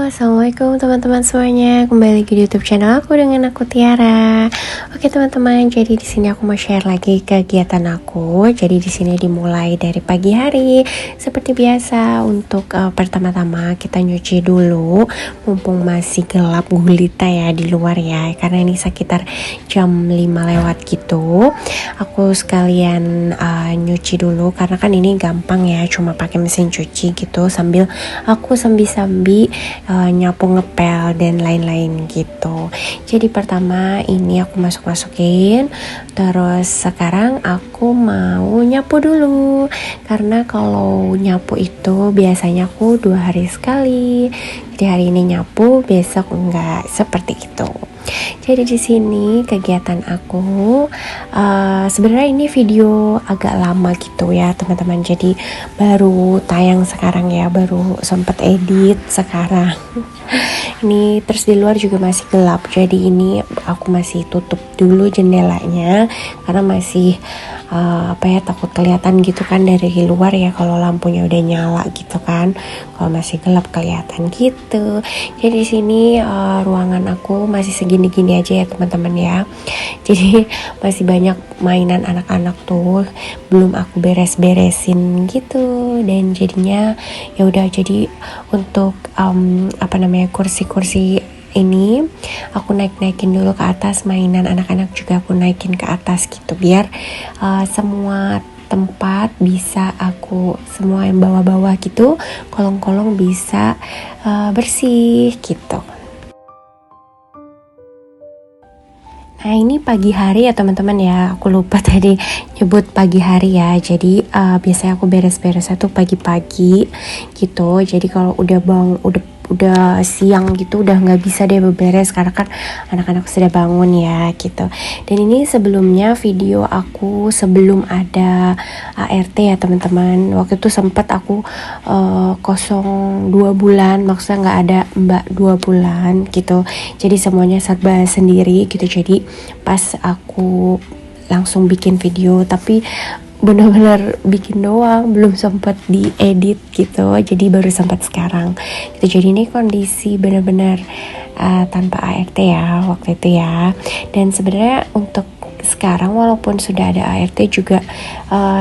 Assalamualaikum teman-teman semuanya. Kembali ke YouTube channel aku dengan aku Tiara. Oke teman-teman, jadi di sini aku mau share lagi kegiatan aku. Jadi di sini dimulai dari pagi hari. Seperti biasa, untuk pertama-tama kita nyuci dulu, mumpung masih gelap gulita ya di luar ya. Karena ini sekitar jam 5 lewat gitu. Aku sekalian nyuci dulu karena kan ini gampang ya, cuma pakai mesin cuci gitu sambil aku sambi-sambi nyapu, ngepel dan lain-lain gitu. Jadi pertama ini aku masukin, terus sekarang aku mau nyapu dulu karena kalau nyapu itu biasanya aku 2 hari sekali. Jadi hari ini nyapu, besok enggak, seperti itu. Jadi di sini kegiatan aku sebenarnya ini video agak lama gitu ya teman-teman. Jadi baru tayang sekarang ya, baru sempet edit sekarang. Ini terus di luar juga masih gelap. Jadi ini aku masih tutup dulu jendelanya karena masih takut kelihatan gitu kan dari luar ya kalau lampunya udah nyala gitu kan. Kalau masih gelap kelihatan gitu. Jadi di sini ruangan aku masih segini-gini aja ya teman-teman ya. Jadi masih banyak mainan anak-anak tuh, belum aku beres-beresin gitu. Dan jadinya ya udah, jadi untuk kursi-kursi ini aku naik-naikin dulu ke atas, mainan anak-anak juga aku naikin ke atas gitu, biar semua tempat bisa aku, semua yang bawah-bawah gitu, kolong-kolong bisa bersih gitu. Nah ini pagi hari ya teman-teman ya, aku lupa tadi nyebut pagi hari ya. Jadi biasanya aku beres-beres itu pagi-pagi gitu. Jadi kalau udah siang gitu udah nggak bisa deh beberes karena kan anak-anak sudah bangun ya gitu. Dan ini sebelumnya video aku sebelum ada ART ya teman-teman. Waktu itu sempat aku kosong 2 bulan, maksudnya nggak ada mbak 2 bulan gitu. Jadi semuanya serba sendiri gitu. Jadi pas aku langsung bikin video, tapi benar-benar bikin doang, belum sempat diedit gitu, jadi baru sempat sekarang gitu. Jadi ini kondisi benar-benar tanpa ART ya waktu itu ya. Dan sebenarnya untuk sekarang walaupun sudah ada ART juga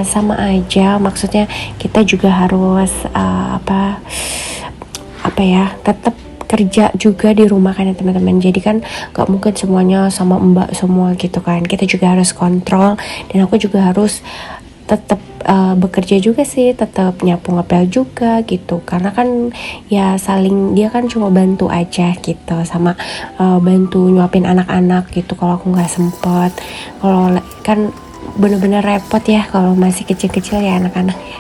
sama aja, maksudnya kita juga harus tetap kerja juga di rumah kan ya teman-teman. Jadi kan gak mungkin semuanya sama mbak semua gitu kan, kita juga harus kontrol. Dan aku juga harus tetap bekerja juga sih, tetap nyapu ngepel juga gitu, karena kan ya saling, dia kan cuma bantu aja gitu, sama bantu nyuapin anak-anak gitu kalau aku nggak sempet. Kalau kan bener-bener repot ya kalau masih kecil-kecil ya anak-anak ya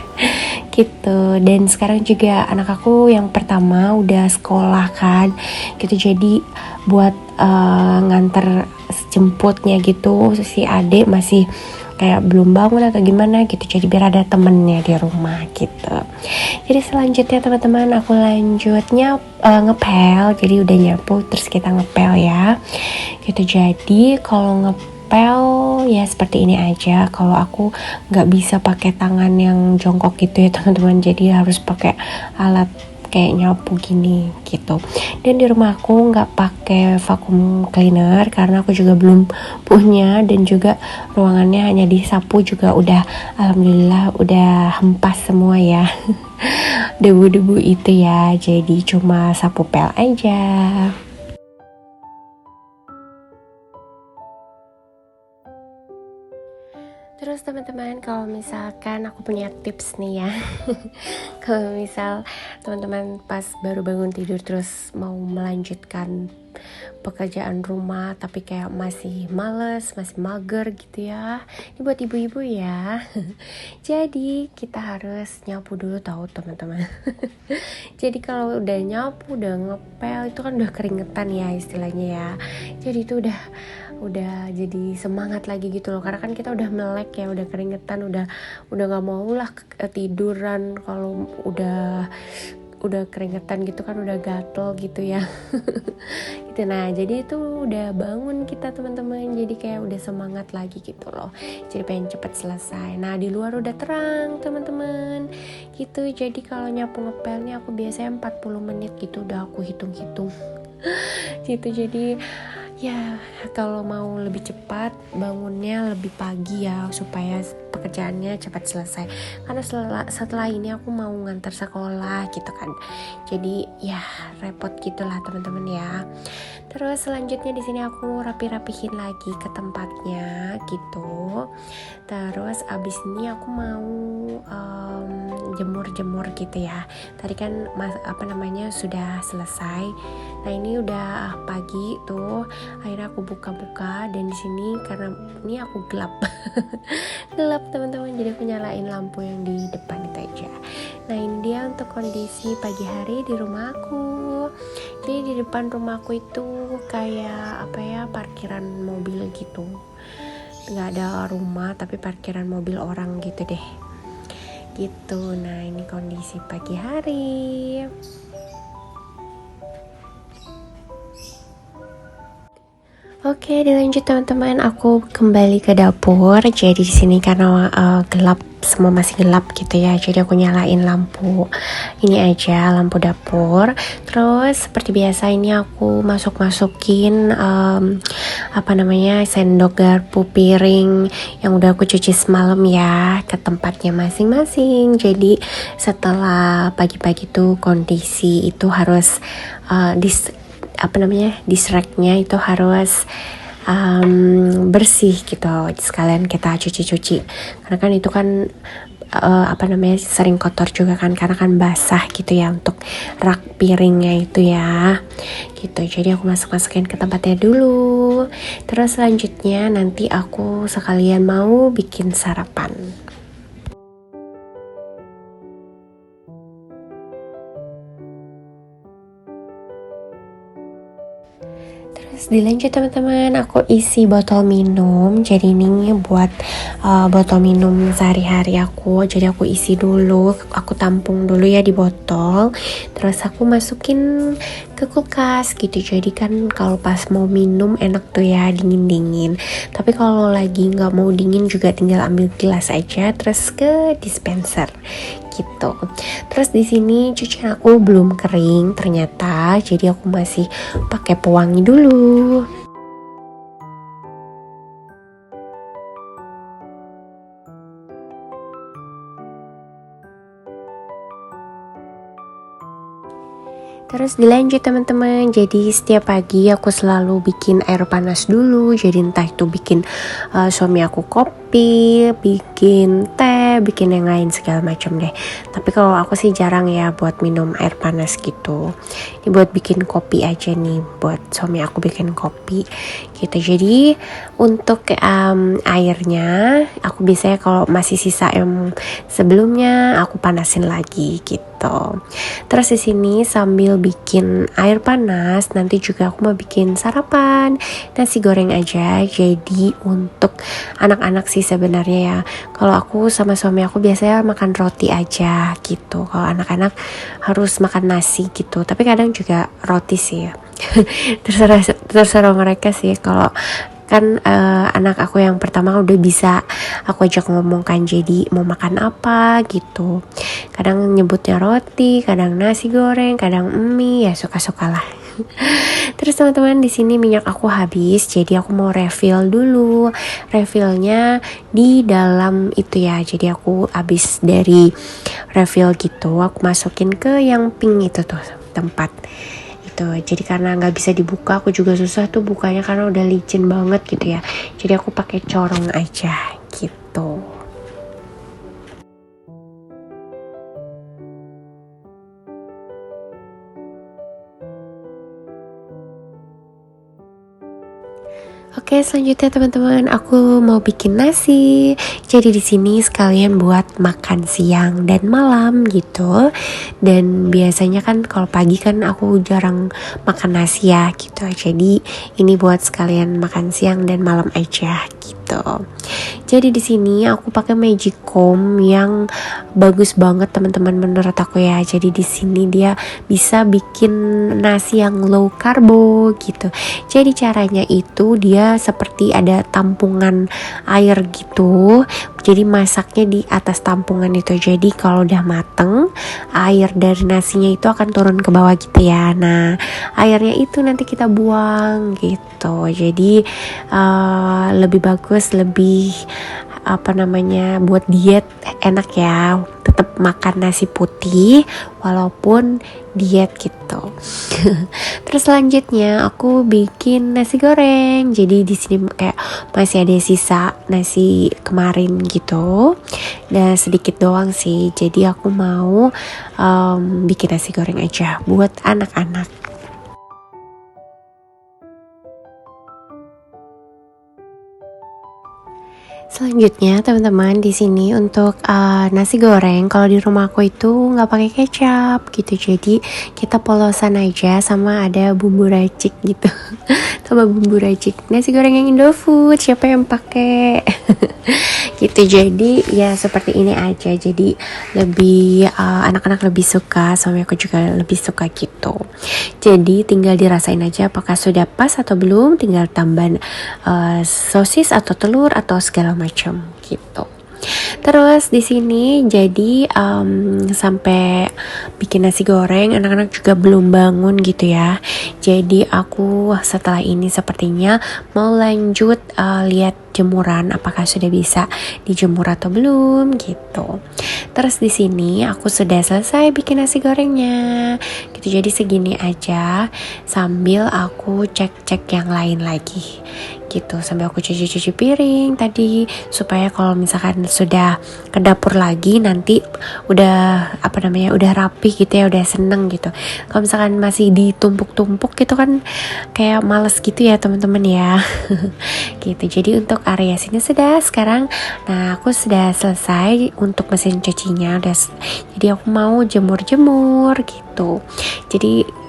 gitu. Dan sekarang juga anak aku yang pertama udah sekolah kan gitu, jadi buat nganter jemputnya gitu, si adik masih kayak belum bangun atau gimana gitu, jadi biar ada temennya di rumah gitu. Jadi selanjutnya teman-teman aku lanjutnya ngepel. Jadi udah nyapu terus kita ngepel ya gitu. Jadi kalau ngepel ya seperti ini aja. Kalau aku nggak bisa pakai tangan yang jongkok gitu ya teman-teman, jadi harus pakai alat kayak nyapu gini gitu. Dan di rumah aku nggak pakai vacuum cleaner karena aku juga belum punya, dan juga ruangannya hanya disapu juga udah, alhamdulillah udah hempas semua ya debu-debu itu ya, jadi cuma sapu pel aja. Terus teman-teman, kalau misalkan aku punya tips nih ya kalau misal teman-teman pas baru bangun tidur terus mau melanjutkan pekerjaan rumah tapi kayak masih males, masih mager gitu ya, ini buat ibu-ibu ya jadi kita harus nyapu dulu tahu teman-teman jadi kalau udah nyapu, udah ngepel, itu kan udah keringetan ya istilahnya ya, jadi itu udah jadi semangat lagi gitu loh, karena kan kita udah melek ya, udah keringetan, udah nggak mau lah tiduran kalau udah keringetan gitu kan, udah gatel gitu ya gitu. Nah jadi itu udah bangun kita teman-teman, jadi kayak udah semangat lagi gitu loh, jadi pengen cepet selesai. Nah di luar udah terang teman-teman gitu. Jadi kalau nyapu ngepelnya aku biasanya 40 menit gitu udah aku hitung-hitung gitu. Jadi ya kalau mau lebih cepat bangunnya lebih pagi ya supaya pekerjaannya cepat selesai, karena setelah ini aku mau ngantar sekolah gitu kan. Jadi ya repot gitulah teman-teman ya. Terus selanjutnya di sini aku rapi-rapihin lagi ke tempatnya gitu. Terus abis ini aku mau jemur-jemur gitu ya. Tadi kan sudah selesai. Nah ini udah pagi tuh. Akhirnya aku buka-buka dan di sini karena ini aku gelap, gelap teman-teman. Jadi aku nyalain lampu yang di depan itu aja. Nah ini dia untuk kondisi pagi hari di rumah aku. Jadi di depan rumahku itu kayak parkiran mobil gitu. Nggak ada rumah tapi parkiran mobil orang gitu deh. Gitu. Nah ini kondisi pagi hari. Oke, dilanjut teman-teman. Aku kembali ke dapur. Jadi di sini karena gelap, semua masih gelap gitu ya. Jadi aku nyalain lampu ini aja, lampu dapur. Terus seperti biasa ini aku masukin sendok, garpu, piring yang udah aku cuci semalam ya ke tempatnya masing-masing. Jadi setelah pagi-pagi tuh kondisi itu harus disreknya itu harus bersih gitu, sekalian kita cuci-cuci karena kan itu kan sering kotor juga kan, karena kan basah gitu ya untuk rak piringnya itu ya gitu. Jadi aku masukin ke tempatnya dulu. Terus selanjutnya nanti aku sekalian mau bikin sarapan. Dilanjut teman-teman, aku isi botol minum. Jadi ini buat botol minum sehari-hari aku. Jadi aku isi dulu, aku tampung dulu ya di botol. Terus aku masukin ke kulkas gitu. Jadi kan kalau pas mau minum enak tuh ya, dingin-dingin. Tapi kalau lagi nggak mau dingin juga tinggal ambil gelas aja, terus ke dispenser gitu. Terus di sini cucian aku belum kering ternyata, jadi aku masih pakai pewangi dulu. Terus dilanjut teman-teman, jadi setiap pagi aku selalu bikin air panas dulu. Jadi entah itu bikin suami aku kopi, bikin teh, bikin yang lain segala macam deh. Tapi kalau aku sih jarang ya buat minum air panas gitu. Ini buat bikin kopi aja nih, buat suami aku bikin kopi gitu. Jadi untuk airnya aku biasanya kalau masih sisa yang sebelumnya aku panasin lagi gitu. Terus di sini sambil bikin air panas, nanti juga aku mau bikin sarapan nasi goreng aja. Jadi untuk anak-anak sih sebenarnya ya, kalau aku sama suami aku biasanya makan roti aja gitu. Kalau anak-anak harus makan nasi gitu, tapi kadang juga roti sih ya. terserah mereka sih. Kalau kan anak aku yang pertama udah bisa aku ajak ngomong kan, jadi mau makan apa gitu. Kadang nyebutnya roti, kadang nasi goreng, kadang mie, ya suka-sukalah. Terus teman-teman di sini minyak aku habis, jadi aku mau refill dulu. Refillnya di dalam itu ya. Jadi aku habis dari refill gitu, aku masukin ke yang pink itu tuh tempat. Jadi karena nggak bisa dibuka, aku juga susah tuh bukanya karena udah licin banget gitu ya. Jadi aku pakai corong aja gitu. Oke, selanjutnya teman-teman, aku mau bikin nasi. Jadi di sini sekalian buat makan siang dan malam gitu. Dan biasanya kan kalau pagi kan aku jarang makan nasi ya gitu. Jadi ini buat sekalian makan siang dan malam aja gitu. gitu. Jadi di sini aku pakai Magicom yang bagus banget teman-teman menurut aku ya. Jadi di sini dia bisa bikin nasi yang low karbo gitu. Jadi caranya itu dia seperti ada tampungan air gitu. Jadi masaknya di atas tampungan itu. Jadi kalau udah mateng, air dari nasinya itu akan turun ke bawah gitu ya. Nah, airnya itu nanti kita buang gitu. Jadi lebih bagus, lebih buat diet enak ya, tetap makan nasi putih walaupun diet gitu. Terus selanjutnya aku bikin nasi goreng. Jadi di sini kayak masih ada sisa nasi kemarin gitu, dan sedikit doang sih. Jadi aku mau bikin nasi goreng aja buat anak-anak. Selanjutnya teman-teman, di sini untuk nasi goreng kalau di rumah aku itu nggak pakai kecap gitu, jadi kita polosan aja sama ada bumbu racik gitu. Tambah bumbu racik. Nasi goreng yang Indofood siapa yang pakai? Gitu. Jadi ya seperti ini aja. Jadi lebih anak-anak lebih suka, sama aku juga lebih suka gitu. Jadi tinggal dirasain aja apakah sudah pas atau belum. Tinggal tambah sosis atau telur atau segala macam gitu. Terus di sini jadi sampai bikin nasi goreng, anak-anak juga belum bangun gitu ya. Jadi aku setelah ini sepertinya mau lanjut lihat jemuran, apakah sudah bisa dijemur atau belum gitu. Terus di sini aku sudah selesai bikin nasi gorengnya gitu. Jadi segini aja sambil aku cek-cek yang lain lagi gitu, sambil aku cuci-cuci piring tadi, supaya kalau misalkan sudah ke dapur lagi nanti udah udah rapi gitu ya, udah seneng gitu. Kalau misalkan masih ditumpuk-tumpuk gitu kan kayak males gitu ya teman-teman ya. Gitu. Jadi untuk area sini sudah sekarang. Nah, aku sudah selesai untuk mesin cucinya udah. Jadi aku mau jemur-jemur gitu. Jadi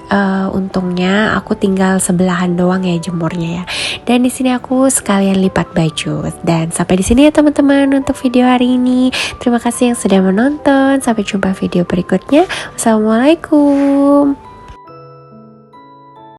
untungnya aku tinggal sebelahan doang ya jemurnya ya. Dan di sini aku sekalian lipat baju. Dan sampai di sini ya teman-teman untuk video hari ini. Terima kasih yang sudah menonton. Sampai jumpa video berikutnya. Wassalamualaikum.